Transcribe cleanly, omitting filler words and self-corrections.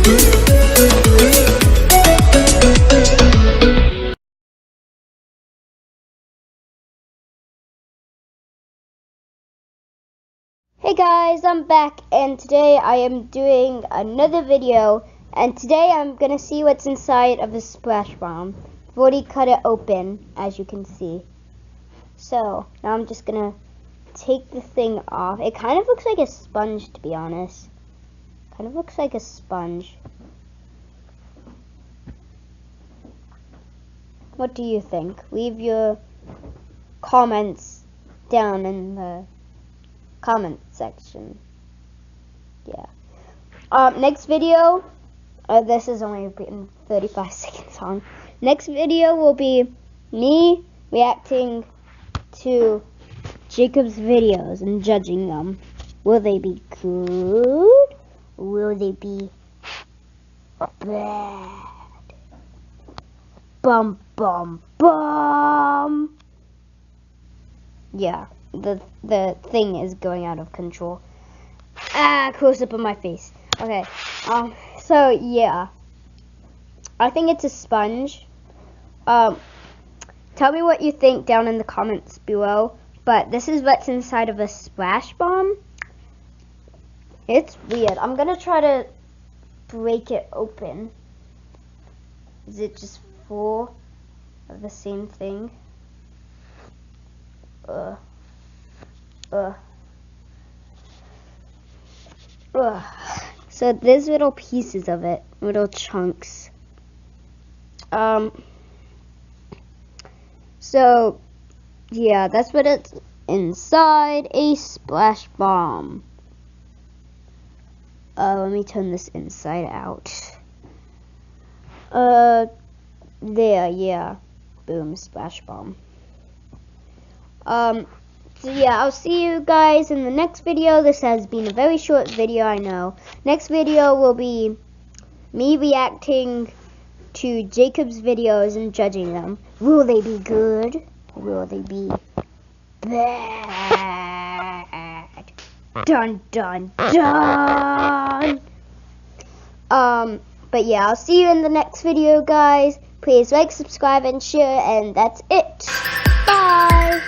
Hey guys, I'm back, and today I am doing another video, and today I'm gonna see what's inside of a splash bomb. I've already cut it open, as you can see. So now I'm just gonna take the thing off. It kind of looks like a sponge, to be honest. Kind of looks like a sponge. What do you think? Leave your comments down in the comment section. Yeah. Next video, this is only been 35 seconds long. Next video will be me reacting to Jacob's videos and judging them. Will they be good? Or will they be bad? Bum bum bum. Yeah. The thing is going out of control. Close up on my face. Okay. So yeah. I think it's a sponge. Tell me what you think down in the comments below. But this is what's inside of a splash bomb. It's weird. I'm gonna try to break it open. Is it just full of the same thing? So there's little pieces of it, little chunks. So yeah, that's what it's inside a splash bomb. Let me turn this inside out. There, yeah. Boom, splash bomb. So yeah, I'll see you guys in the next video. This has been a very short video, I know. Next video will be me reacting to Jacob's videos and judging them. Will they be good? Will they be bad? Dun dun dun! But yeah, I'll see you in the next video, guys. Please like, subscribe, and share, and that's it. Bye!